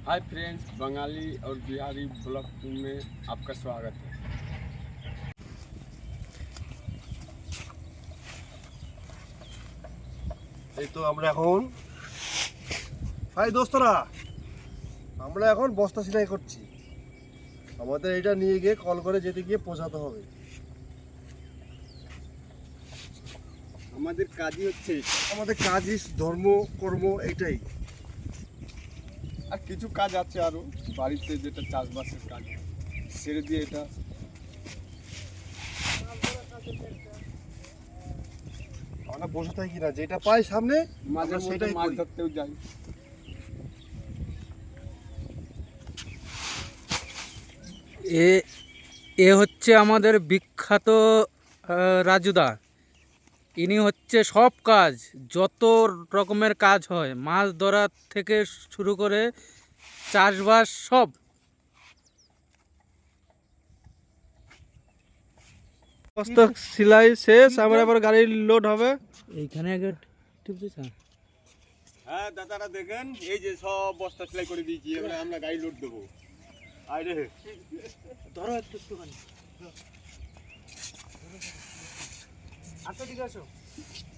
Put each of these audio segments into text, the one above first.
Hi friends, Bengali और Bihari blog में आपका स्वागत है। এই তো আমরা এখন হাই দোস্তরা, আমরা এখন বস্তা সেলাই করছি। আমাদের এটা নিয়ে গিয়ে কল করে যেতে গিয়ে পৌঁছাতে হবে। আমাদের কাজই হচ্ছে, আমাদের কাজই ধর্ম কর্ম এটাই। আর কিছু কাজ আছে আরো বাড়িতে, যেটা চাষবাসের কাজ ছেড়ে দিয়ে এটা আমরা বসে থাকি না, যেটা পাই সামনে মাঝে আমরা মধ্যে সেটাই মাছ করি। ধরতেও যাই। এ এ হচ্ছে আমাদের বিখ্যাত রাজুদা। ইনি হচ্ছে সব কাজ, যত রকমের কাজ হয়, মাছ ধরা থেকে শুরু করে চাষবাস সব। বস্তা সেলাই শেষ, আমরা এবার গাড়ি লোড হবে। এইখানে আগে টিপতে থাক। হ্যাঁ দাদারা দেখেন, এই যে সব বস্তা সেলাই করে দিয়েছি, এবার আমরা গাড়ি লোড দেবো। আরে ধরো একটুখানি। আচ্ছা ঠিক আছে।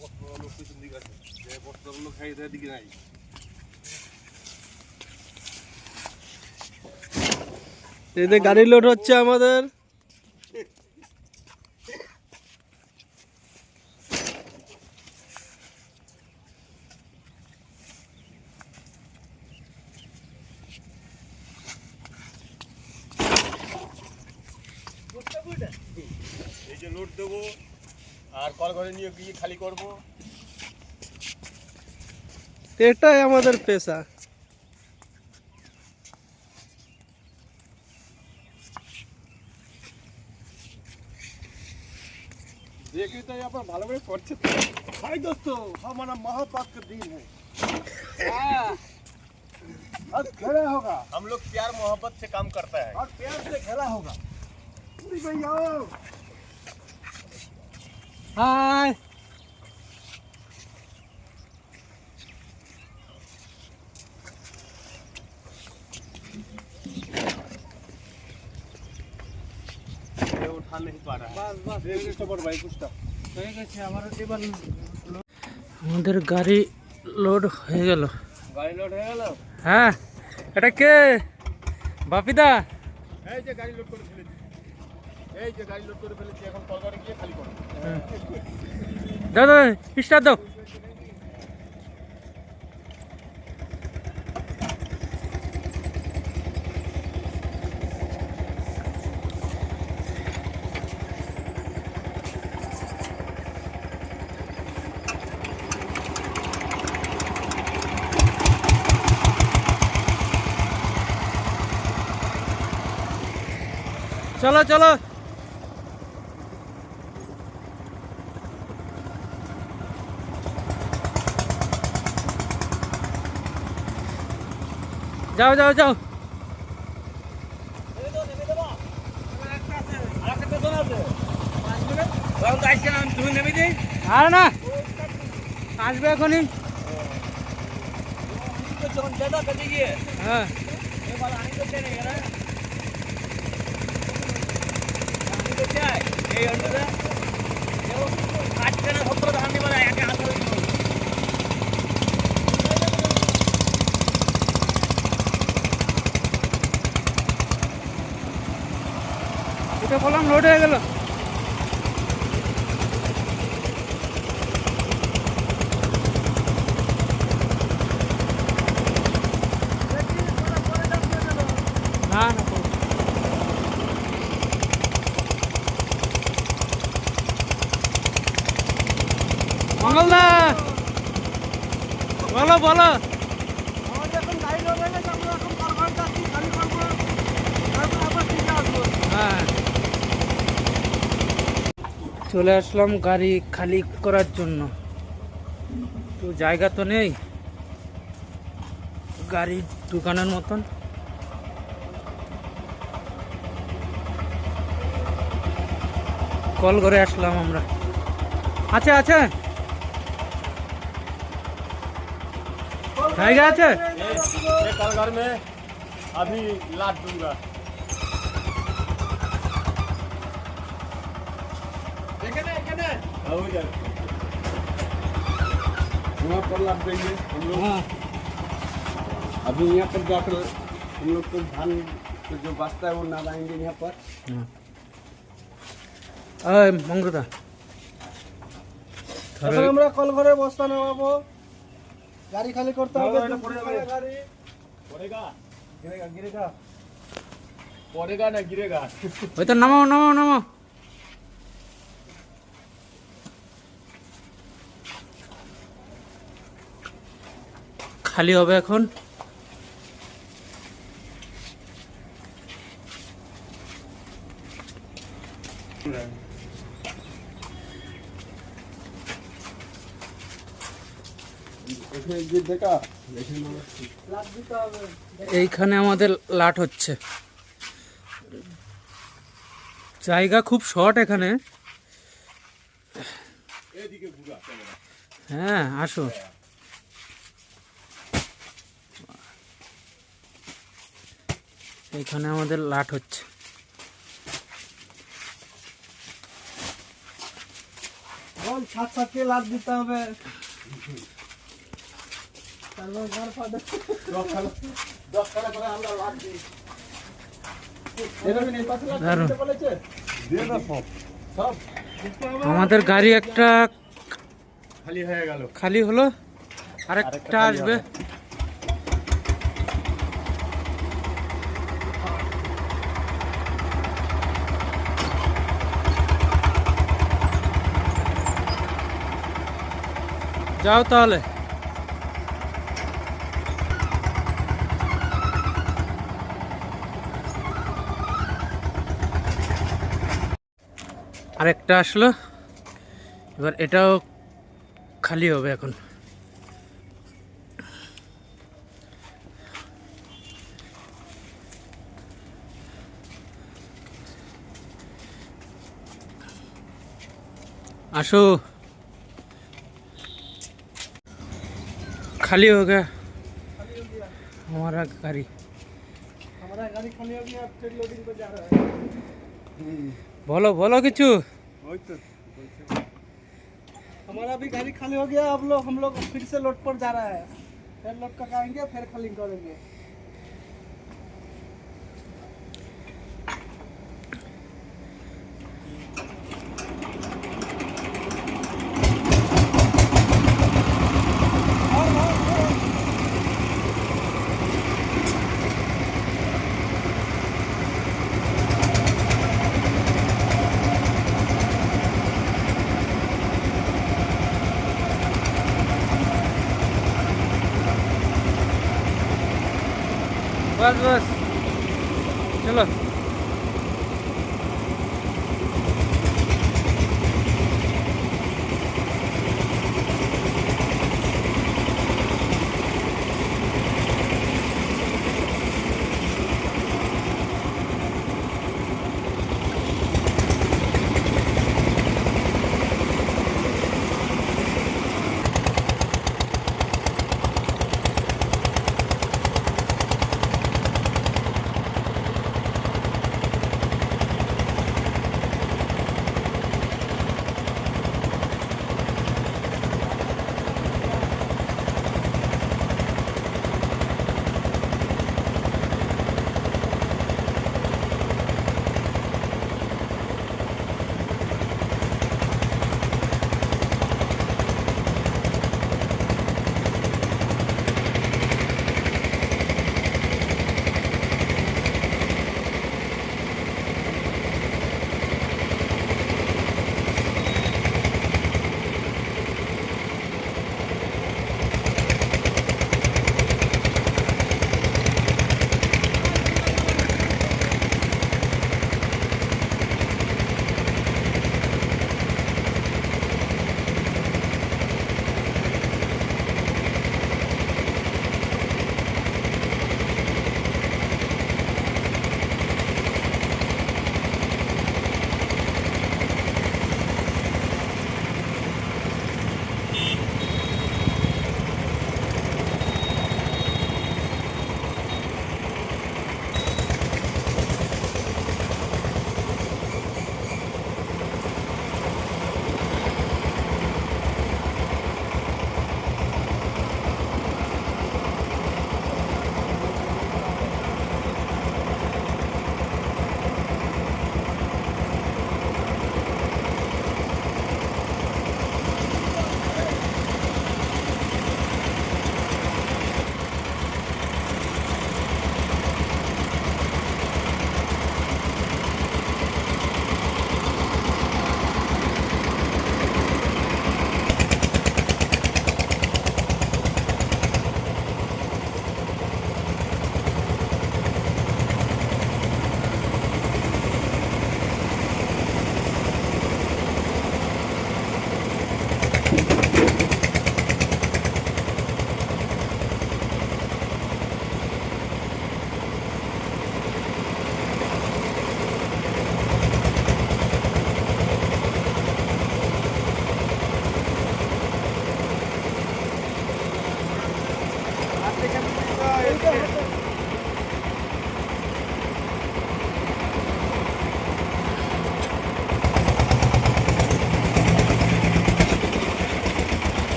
বস্তাগুলো পিছন দিকে আছে, যে বস্তাগুলো খাই দেওয়ার দিকে নাই। এই যে গাড়ি লোড হচ্ছে আমাদের। এই যে লোড দেবো আর কল ঘরে নিয়ে গিয়ে খালি করবো। এটাই আমাদের পেশা। देखिए तो यहाँ पर भालो में करছে। हाय दोस्तों, हमारा महापात का दिन है। आज खेला होगा हम लोग प्यार मोहब्बत से काम करता है। और प्यार से खेला होगा। पूरी भैया হাই। ये उठा नहीं पा रहा है। बस एक नंबर भाई कुछটা হয়ে গেছে আমার এবার। আমাদের গাড়ি লোড হয়ে গেল। गाड़ी लोड হয়ে গেল। হ্যাঁ, এটা কে? বাপিদা। এই যে গাড়ি লোড করে ফেলেছি, এই যে গাড়ি লোড করে ফেলেছি, এখন কল ঘরে গিয়ে খালি করো। দাও দাও, স্টার্ট দাও। চলো চলো। যাও যাও যাও। আর না, আসবে এখনই। হ্যাঁ এটা বললাম লোড হয়ে গেল। না না, মঙ্গলদা বলো বলো। আমাদের এখন গাড়ি লোড হয়ে গেছে, আমরা এখন কল ঘরে যাচ্ছি, খালি করবো, তারপর আবার ফিরে আসবো। হ্যাঁ, চলে আসলাম গাড়ি খালি করার জন্য। তো জায়গা তো নেই গাড়ি ঢুকানোর মতন। কল করে আসলাম আমরা। আছে আছে, জায়গা আছে। ये कल घर में अभी लाद दूंगा। हो जाए वहाँ पर लाद देंगे हम लोग। हाँ अभी यहाँ पर जाकर हम लोग को धान तो जो बचता है वो ना लाएंगे यहाँ पर। মঙ্গলদা এখন আমরা কল ঘরে বস্তা নামাবো, গাড়ি খালি করতে হবে। এটা পড়ে যাবে। গাড়ি पड़ेगा गिरेगा गिरेगा। पड़ेगा ना गिरेगा। ওই তো নামাও নামাও নামাও। খালি হবে এখন। এখানে যে দেখা লাদ দিতে হবে। এইখানে আমাদের লাট হচ্ছে। জায়গা খুব শর্ট এখানে। এদিকে ঘুরা ক্যামেরা। হ্যাঁ আসো। এইখানে আমাদের লাট হচ্ছে। বল ছাদ ছাদকে লাদ দিতে হবে। তারপর ঘর ফাঁদে দশখানা করে আমরা লাদ দিই। এরকম এই পাশে লাদ দারুণ। দিতে বলেছে? দিয়ে দাও সব। সব আমাদের গাড়ি একটা খালি হয়ে গেল। খালি হলো, আরেকটা খালি আসবে। হবে। যাও তাহলে। আরেকটা আসলো, এবার এটাও খালি হবে এখন। আসो, खाली हो गया हमारा गाड़ी। हमारा गाड़ी खाली हो गया, अब फिर लोडिंग पे जा रहा है। बोलो बोलो किचू। ওই তো हमारा भी गाड़ी खाली हो गया, अब हम लोग फिर से लोड पर जा रहा है। फिर लोड कराएंगे, फिर खाली करेंगे। बस बस चलो।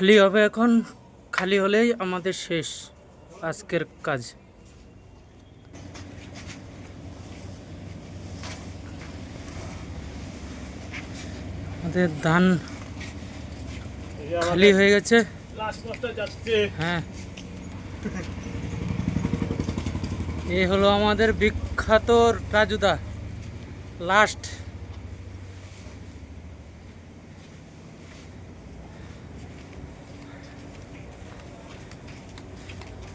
খালি হবে এখন, খালি হলেই আমাদের শেষ আজকের কাজ। আমাদের ধান খালি হয়ে গেছে। হ্যাঁ, এই হলো আমাদের বিখ্যাত রাজুদা লাস্ট।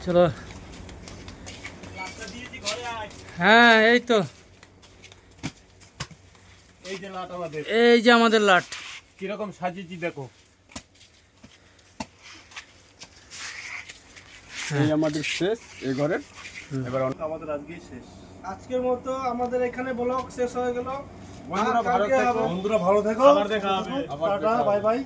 চলো, হ্যাঁ এই তো, এই যে লাট আমাদের, এই যে আমাদের লাট। কিরকম সাজিয়েছি দেখো। এই আমাদের শেষ এই ঘরের। এবার আমাদের আজকেই শেষ। আজকের মতো আমাদের এখানে ব্লগ শেষ হয়ে গেল। বন্ধুরা ভালো থেকো। বন্ধুরা ভালো থেকো, আবার দেখা হবে। Tata, bye bye.